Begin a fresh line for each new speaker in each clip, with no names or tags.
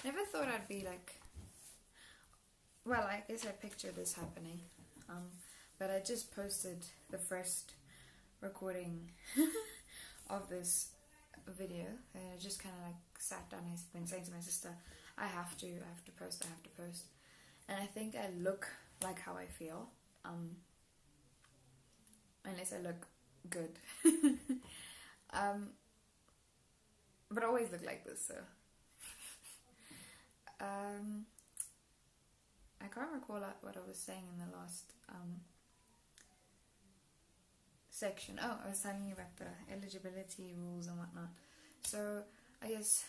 Never thought I'd be like, well, I guess I pictured this happening, but I just posted the first recording of this video, and I just kind of like sat down and I've been saying to my sister, I have to post, and I think I look like how I feel, unless I look good, but I always look like this, so. I can't recall what I was saying in the last section. Oh, I was telling you about the eligibility rules and whatnot. So I guess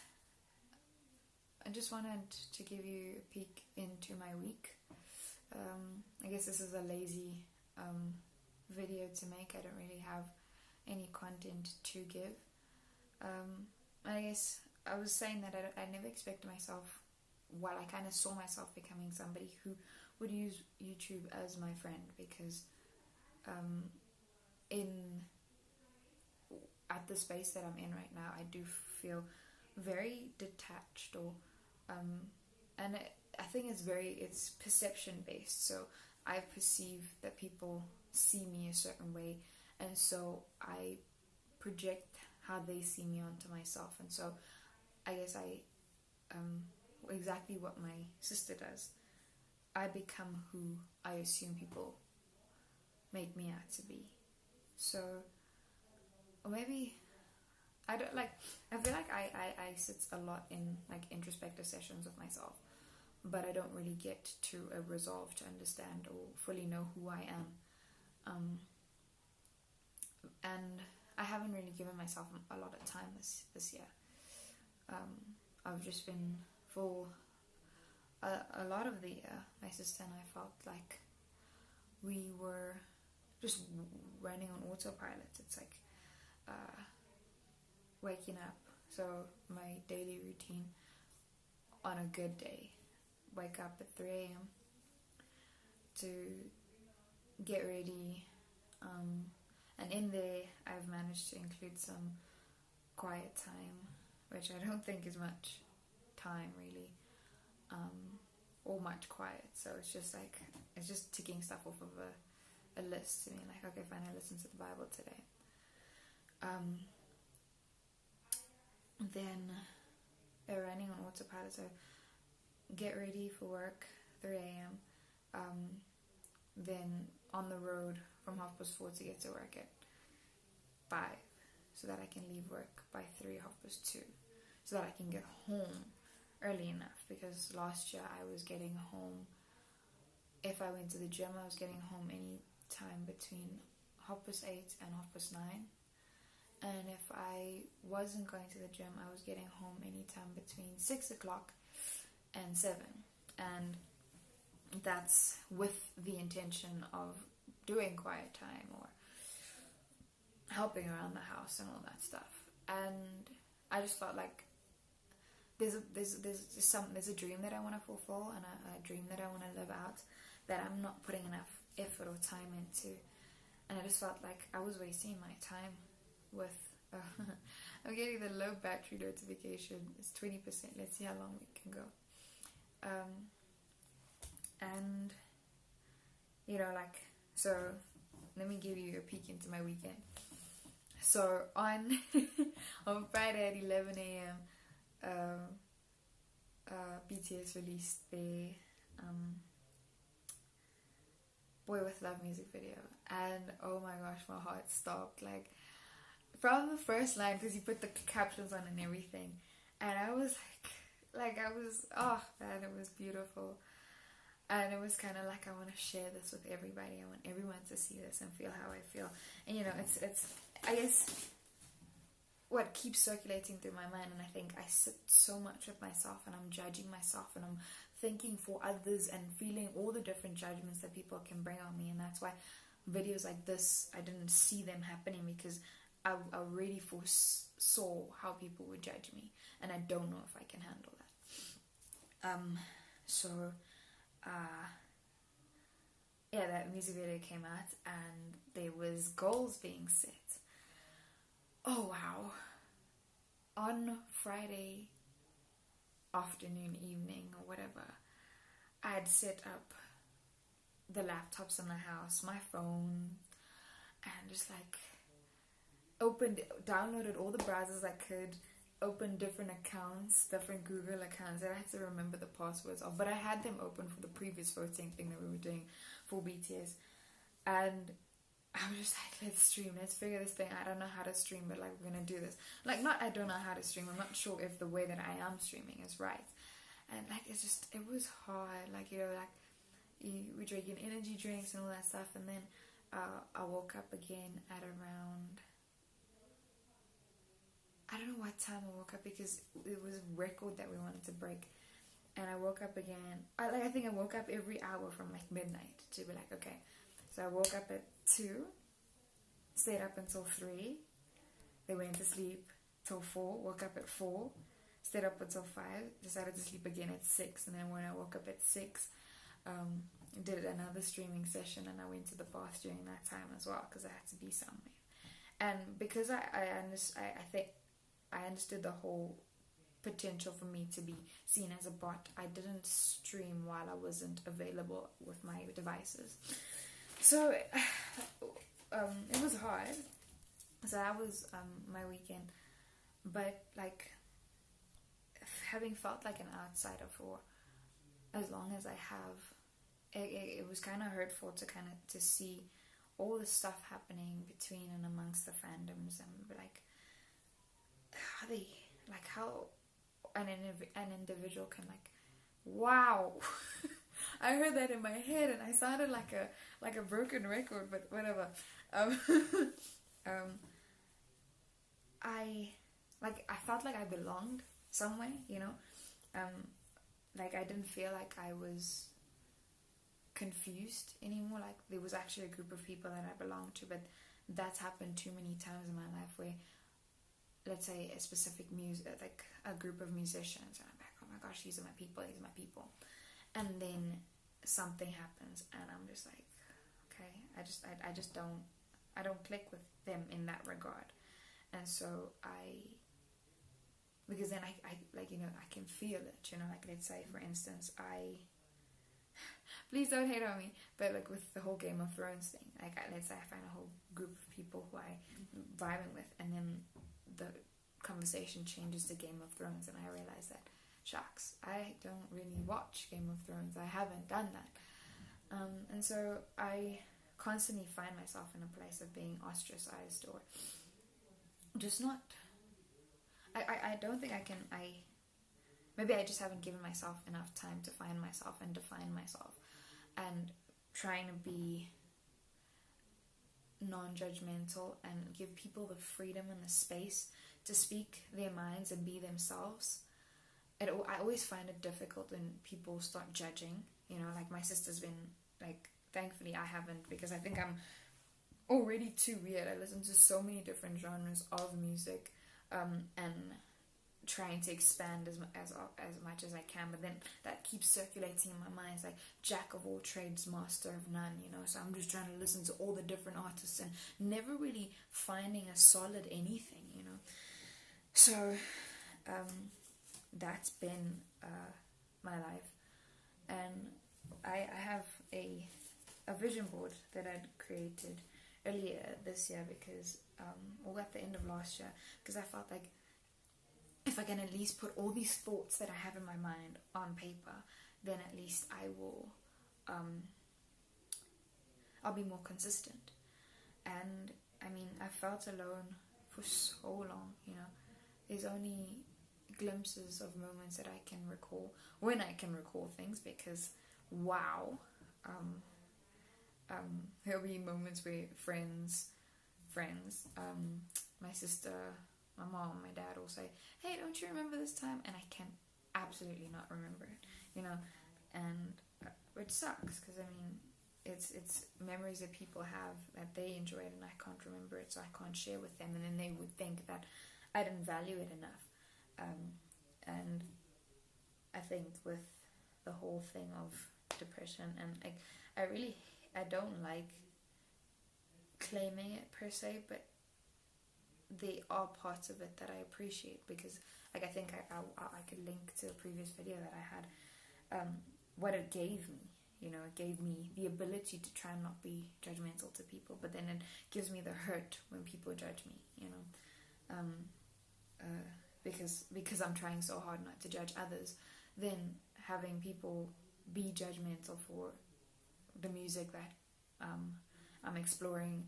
I just wanted to give you a peek into my week. I guess this is a lazy video to make. I don't really have any content to give. I guess I was saying that I never expected myself, well, I kind of saw myself becoming somebody who would use YouTube as my friend, because at the space that I'm in right now, I do feel very detached, or and I think it's perception based. So I perceive that people see me a certain way, and so I project how they see me onto myself, and so I guess exactly what my sister does. I become who I assume people make me out to be. So, or maybe I don't like. I feel like I sit a lot in like introspective sessions with myself, but I don't really get to a resolve to understand or fully know who I am. And I haven't really given myself a lot of time this year. I've just been for a lot of the year, my sister and I felt like we were just running on autopilot. It's like waking up. So my daily routine on a good day, wake up at 3 a.m. to get ready, and in there I've managed to include some quiet time, which I don't think is much time really, or much quiet. So it's just ticking stuff off of a list to me, like, okay, fine, I listened to the Bible today. Then running on autopilot, so get ready for work 3 a.m. Then on the road from 4:30 to get to work at 5, so that I can leave work by 3, 2:30, so that I can get home early enough, because last year I was getting home, if I went to the gym, I was getting home any time between 8:30 and 9:30, and if I wasn't going to the gym, I was getting home anytime between 6 o'clock and 7, and that's with the intention of doing quiet time or helping around the house and all that stuff. And I just felt like there's a dream that I want to fulfill, and a dream that I want to live out, that I'm not putting enough effort or time into, and I just felt like I was wasting my time with I'm getting the low battery notification. It's 20%. Let's see how long we can go. And so let me give you a peek into my weekend. So on Friday at 11 a.m. BTS released their Boy With Love music video, and oh my gosh, my heart stopped, like, from the first line, because he put the captions on and everything, and I was oh man, it was beautiful. And it was kind of like, I want to share this with everybody. I want everyone to see this and feel how I feel. And it's I guess what keeps circulating through my mind, and I think I sit so much with myself, and I'm judging myself, and I'm thinking for others, and feeling all the different judgments that people can bring on me. And that's why videos like this, I didn't see them happening, because I already foresaw how people would judge me, and I don't know if I can handle that. That music video came out, and there was goals being set. Oh wow. On Friday afternoon, evening, or whatever, I'd set up the laptops in the house, my phone, and just like downloaded all the browsers I could, opened different accounts, different Google accounts that I had to remember the passwords of, but I had them open for the previous voting thing that we were doing for BTS, and I was just like, let's stream, let's figure this thing. I don't know how to stream, but like, we're gonna do this. Like, not I don't know how to stream, I'm not sure if the way that I am streaming is right, and like, it was hard, like, you know, like, we drinking energy drinks and all that stuff, and then I woke up again at around, I don't know what time I woke up, because it was a record that we wanted to break, and I woke up again, I think I woke up every hour from like midnight to be like, okay, so I woke up at 2, stayed up until 3, they went to sleep till 4, woke up at 4, stayed up until 5, decided to sleep again at 6, and then when I woke up at 6, did another streaming session, and I went to the bath during that time as well, because I had to be somewhere. And because I think I understood the whole potential for me to be seen as a bot, I didn't stream while I wasn't available with my devices. So it was hard. So that was my weekend. But like, having felt like an outsider for as long as I have, it was kind of hurtful to see all the stuff happening between and amongst the fandoms, and like how an individual can like, wow. I heard that in my head and I sounded like a broken record, but whatever. I felt like I belonged somewhere, you know. Like, I didn't feel like I was confused anymore. Like, there was actually a group of people that I belonged to, but that's happened too many times in my life where, let's say, a specific like a group of musicians, and I'm like, oh my gosh, these are my people, and then something happens, and I'm just like, okay, I don't click with them in that regard, and so because then I like, you know, I can feel it, you know, like, let's say, for instance, please don't hate on me, but like with the whole Game of Thrones thing, like, let's say I find a whole group of people who I'm vibing with, and then the conversation changes to Game of Thrones, and I realize that, shucks, I don't really watch Game of Thrones, I haven't done that, and so I constantly find myself in a place of being ostracized, or just not, I don't think maybe I just haven't given myself enough time to find myself and define myself, and trying to be non-judgmental and give people the freedom and the space to speak their minds and be themselves. I always find it difficult when people start judging, you know, like my sister's been like, thankfully I haven't, because I think I'm already too weird. I listen to so many different genres of music, and trying to expand as much as I can, but then that keeps circulating in my mind. It's like, jack of all trades, master of none, you know, so I'm just trying to listen to all the different artists and never really finding a solid anything, you know. So that's been my life, and I have a vision board that I'd created earlier this year, because or at the end of last year, because I felt like, if I can at least put all these thoughts that I have in my mind on paper, then at least I will, I'll be more consistent. And I mean, I felt alone for so long, you know. There's only glimpses of moments that I can recall, when I can recall things, because wow, there'll be moments where friends, my sister, my mom, my dad will say, hey, don't you remember this time? And I can absolutely not remember it, you know, and it sucks, because I mean, it's memories that people have that they enjoyed and I can't remember it, so I can't share with them, and then they would think that I didn't value it enough. And I think with the whole thing of depression, and like, I don't like claiming it per se, but they are parts of it that I appreciate, because Like, I think I could link to a previous video that I had, what it gave me. You know, it gave me the ability to try and not be judgmental to people, but then it gives me the hurt when people judge me, you know, because I'm trying so hard not to judge others. Then having people be judgmental for the music that I'm exploring,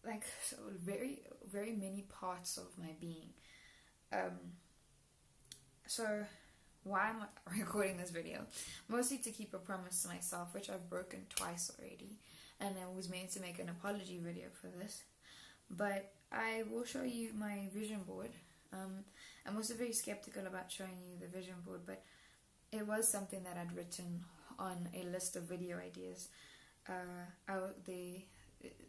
like, so very, very many parts of my being. So why am I recording this video? Mostly to keep a promise to myself, which I've broken twice already, and I was meant to make an apology video for this, but I will show you my vision board. I'm also very skeptical about showing you the vision board, but it was something that I'd written on a list of video ideas.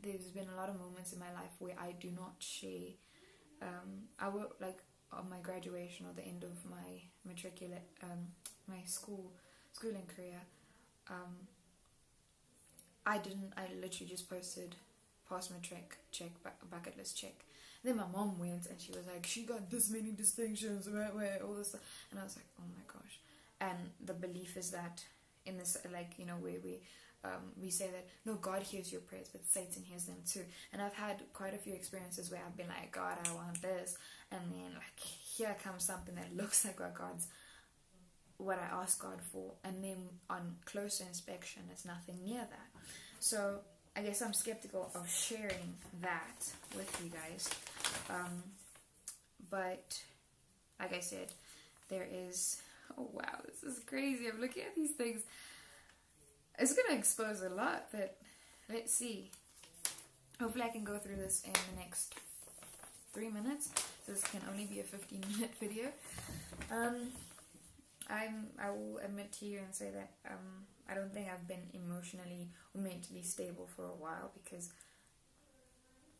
There's been a lot of moments in my life where I do not share. I will, like, on my graduation or the end of my matriculate, my schooling career, I literally just posted pass matric, check, bucket list, check. Then my mom went and she was like, she got this many distinctions, where all this stuff. And I was like, oh my gosh. And the belief is that in this, like, you know, where we say that, no, God hears your prayers, but Satan hears them too. And I've had quite a few experiences where I've been like, God, I want this. And then, like, here comes something that looks like what I asked God for. And then on closer inspection, it's nothing near that. So I guess I'm skeptical of sharing that with you guys. But like I said, there is, oh wow, this is crazy. I'm looking at these things. It's going to expose a lot, but let's see. Hopefully I can go through this in the next 3 minutes. So this can only be a 15-minute video. I will admit to you and say that I don't think I've been emotionally or mentally stable for a while, because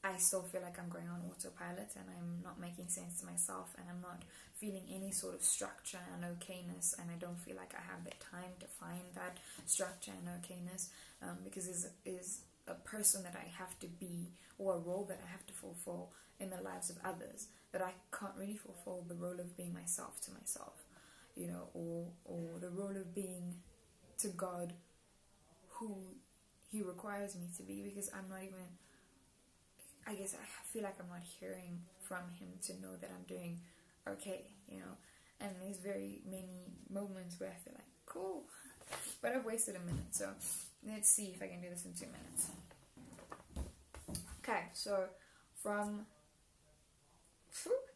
I still feel like I'm going on autopilot and I'm not making sense to myself, and I'm not feeling any sort of structure and okayness, and I don't feel like I have the time to find that structure and okayness, because is a person that I have to be, or a role that I have to fulfill in the lives of others, that I can't really fulfill the role of being myself to myself, you know, or the role of being to God who He requires me to be, because I'm not even, I guess I feel like I'm not hearing from Him to know that I'm doing okay, you know. And there's very many moments where I feel like, cool, but I've wasted a minute, so let's see if I can do this in 2 minutes. Okay, so from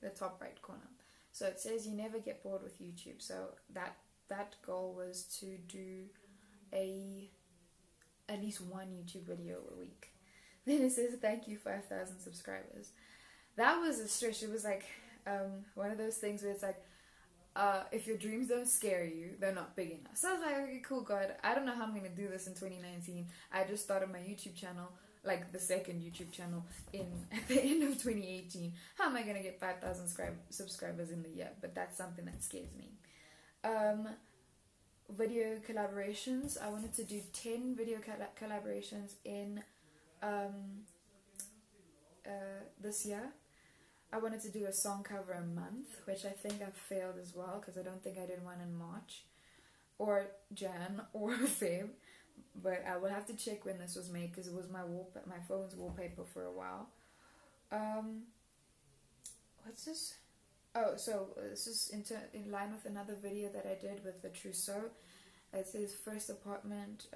the top right corner, so it says you never get bored with YouTube. So that goal was to do at least one YouTube video a week. Then it says thank you 5,000 subscribers. That was a stretch. It was like one of those things where it's like, if your dreams don't scare you, they're not big enough. So I was like, okay, cool, God, I don't know how I'm going to do this in 2019. I just started my YouTube channel, like the second YouTube channel, at the end of 2018. How am I going to get 5,000 subscribers in the year? But that's something that scares me. Video collaborations. I wanted to do 10 video collaborations in this year. I wanted to do a song cover a month, which I think I've failed as well, because I don't think I did one in March or Jan or Feb, but I will have to check when this was made, because it was my phone's wallpaper for a while. What's this? Oh, so this is in line with another video that I did with the trousseau. It says first apartment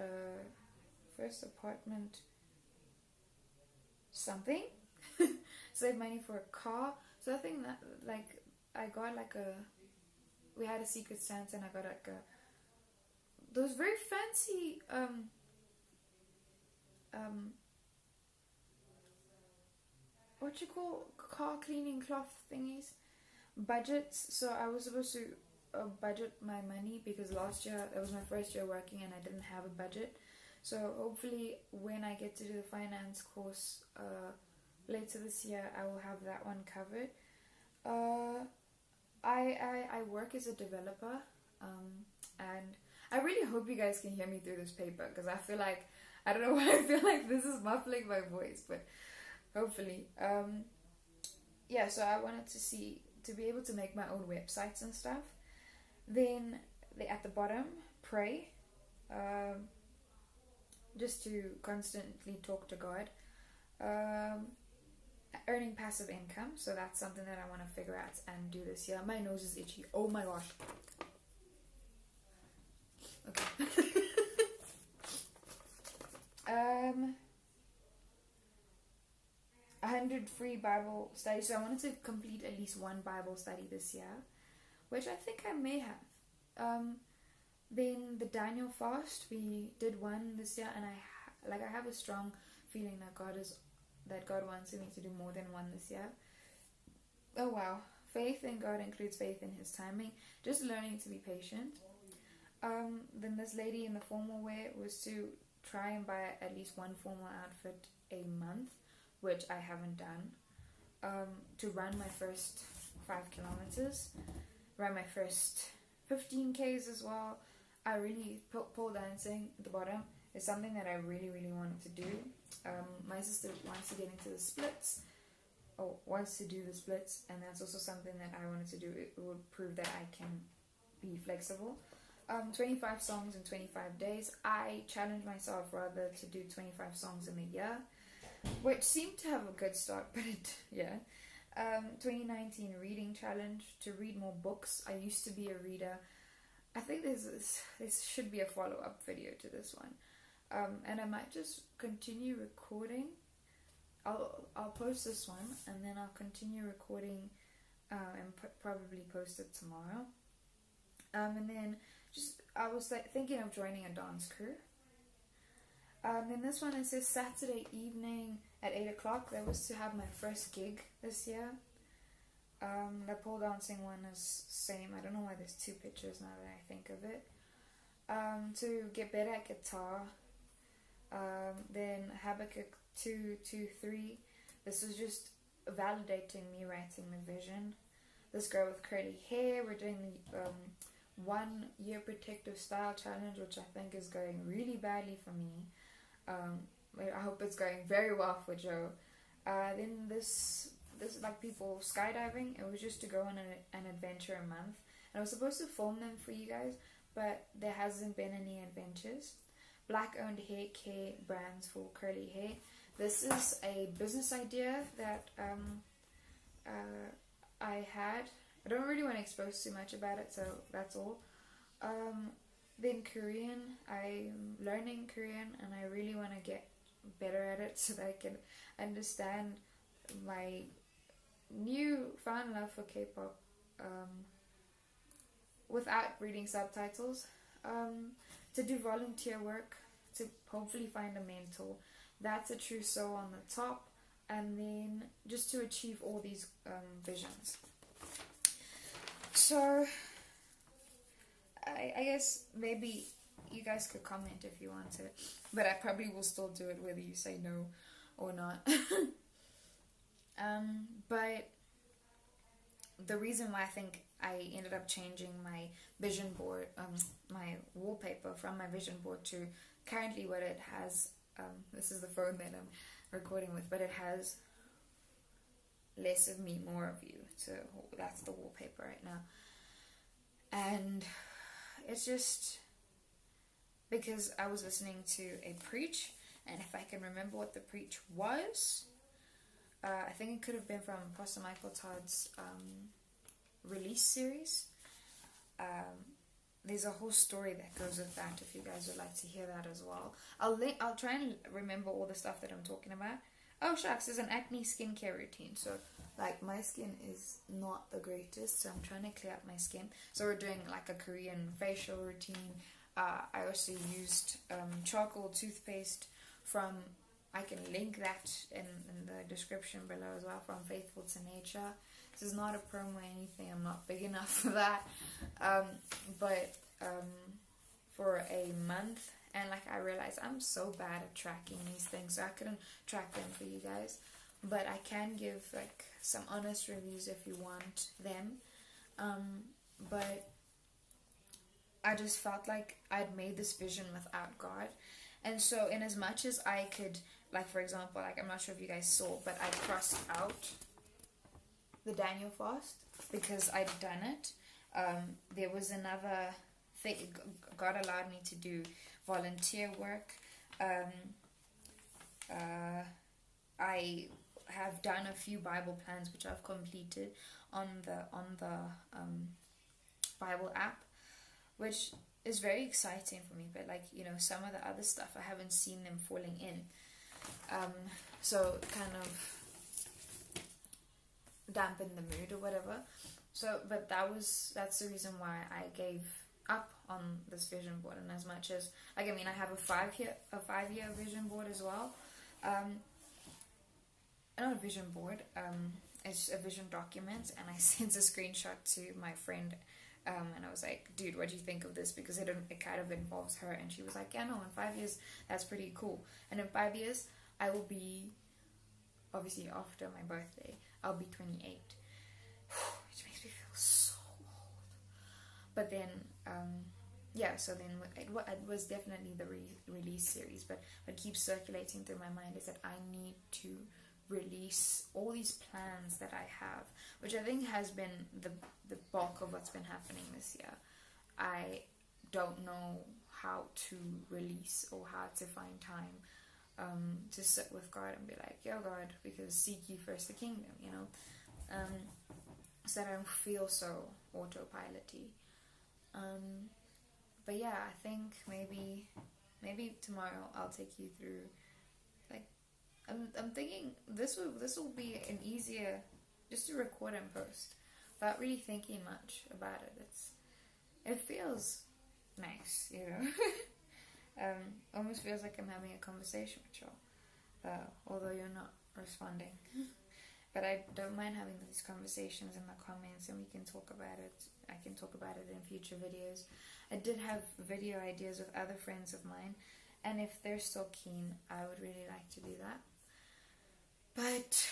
something. Save money for a car. So I think that, like, I got like we had a Secret Santa, and I got like those very fancy what you call car cleaning cloth thingies, budgets. So I was supposed to budget my money, because last year, it was my first year working and I didn't have a budget. So hopefully when I get to do the finance course later this year, I will have that one covered. I work as a developer, and I really hope you guys can hear me through this paper, because I feel like, I don't know why I feel like this is muffling my voice, but hopefully. Yeah, so I wanted to to be able to make my own websites and stuff. Then at the bottom, pray, just to constantly talk to God. Earning passive income, so that's something that I want to figure out and do this year. My nose is itchy. Oh my gosh. Okay. 100 free Bible studies. So I wanted to complete at least one Bible study this year, which I think I may have. Then the Daniel fast, we did one this year, and I have a strong feeling that God wants me to do more than one this year. Oh wow. Faith in God includes faith in His timing. Just learning to be patient. Then this lady in the formal wear was to try and buy at least one formal outfit a month, which I haven't done. To run my first 5 kilometers, run my first 15 Ks as well. I really, pole dancing at the bottom is something that I really, really wanted to do. My sister wants to get into the splits, or wants to do the splits, and that's also something that I wanted to do. It would prove that I can be flexible. 25 songs in 25 days. I challenged myself rather to do 25 songs in a year, which seemed to have a good start, but 2019 reading challenge, to read more books. I used to be a reader. I think this should be a follow-up video to this one. And I might just continue recording. I'll post this one, and then I'll continue recording and probably post it tomorrow. And then I was thinking of joining a dance crew. Then this one, it says Saturday evening at 8 o'clock. That was to have my first gig this year. The pole dancing one is same. I don't know why there's 2 pictures now that I think of it. To get better at guitar. Then Habakkuk 2:2-3. This was just validating me writing the vision. This girl with curly hair. We're doing the 1 year protective style challenge, which I think is going really badly for me. I hope it's going very well for Joe. Then this like people skydiving. It was just to go on an adventure a month, and I was supposed to film them for you guys, but there hasn't been any adventures. Black owned hair care brands for curly hair. This is a business idea that I had. I don't really want to expose too much about it, so that's all. Then Korean. I'm learning Korean, and I really want to get better at it so that I can understand my new found love for K-pop without reading subtitles. To do volunteer work, to hopefully find a mentor. That's a trousseau on the top, and then just to achieve all these visions. So I guess maybe you guys could comment if you want to, but I probably will still do it whether you say no or not. But the reason why I think I ended up changing my vision board, my wallpaper from my vision board to currently what it has, this is the phone that I'm recording with, but it has less of me, more of you. So that's the wallpaper right now. And it's just because I was listening to a preach, and if I can remember what the preach was, I think it could have been from Pastor Michael Todd's release series. There's a whole story that goes with that if you guys would like to hear that as well. I'll try and remember all the stuff that I'm talking about. Oh shucks, there's an acne skincare routine. So like my skin is not the greatest, so I'm trying to clear up my skin. So we're doing like a Korean facial routine. I also used charcoal toothpaste from, I can link that in the description below as well, from Faithful to Nature. This is not a promo or anything, I'm not big enough for that. But for a month, and like I realized I'm so bad at tracking these things, so I couldn't track them for you guys. But I can give like some honest reviews if you want them. But I just felt like I'd made this vision without God. And so in as much as I could, like for example, like I'm not sure if you guys saw, but I crossed out the Daniel fast because I'd done it. There was another thing. God allowed me to do volunteer work. I have done a few Bible plans which I've completed on the Bible app, which is very exciting for me. But like, you know, some of the other stuff I haven't seen them falling in. So kind of dampen the mood or whatever. So, but that's the reason why I gave up on this vision board. And as much as, like, I mean, I have a 5-year vision board as well. Not a vision board, it's a vision document, and I sent a screenshot to my friend, and I was like, dude, what do you think of this? Because it kind of involves her, and she was like, yeah, no, in 5 years, that's pretty cool. And in 5 years, I will be, obviously after my birthday, I'll be 28, which makes me feel so old. But then, yeah, so then it was definitely the release series, but what keeps circulating through my mind is that I need to release all these plans that I have, which I think has been the bulk of what's been happening this year. I don't know how to release or how to find time to sit with God and be like, yo God, because seek ye first the kingdom, you know, so that I don't feel so autopilot-y. But yeah, I think maybe tomorrow I'll take you through, like, I'm thinking this will be an easier, just to record and post without really thinking much about it. It feels nice, you know. Almost feels like I'm having a conversation with you, although you're not responding. But I don't mind having these conversations in the comments, and we can talk about it. I can talk about it in future videos. I did have video ideas with other friends of mine, and if they're still keen, I would really like to do that. But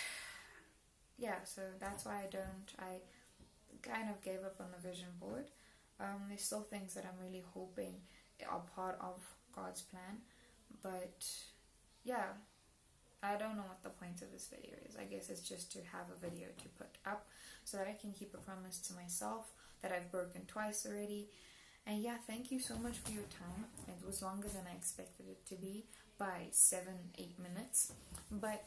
yeah, so that's why I kind of gave up on the vision board. There's still things that I'm really hoping are part of God's plan, but yeah, I don't know what the point of this video is. I guess it's just to have a video to put up so that I can keep a promise to myself that I've broken twice already. And yeah, thank you so much for your time. It was longer than I expected it to be by 7-8 minutes, but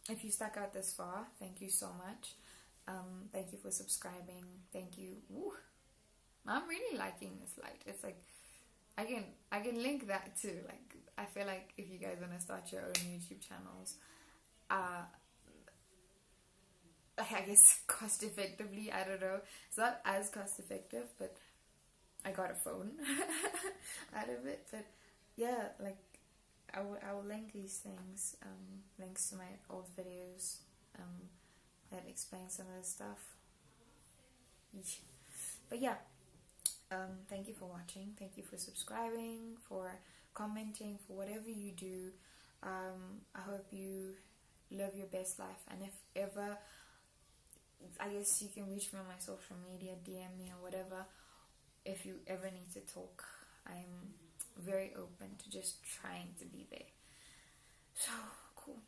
if you stuck out this far, thank you so much. Thank you for subscribing. Thank you. Ooh, I'm really liking this light. It's like I can link that too. Like, I feel like if you guys want to start your own YouTube channels, I guess cost effectively, I don't know. It's not as cost effective, but I got a phone out of it. But yeah, like, I will link these things, links to my old videos that explain some of this stuff. But yeah, thank you for watching. Thank you for subscribing, for commenting, for whatever you do. I hope you live your best life. And if ever, I guess you can reach me on my social media, DM me or whatever. If you ever need to talk, I'm very open to just trying to be there. So, cool.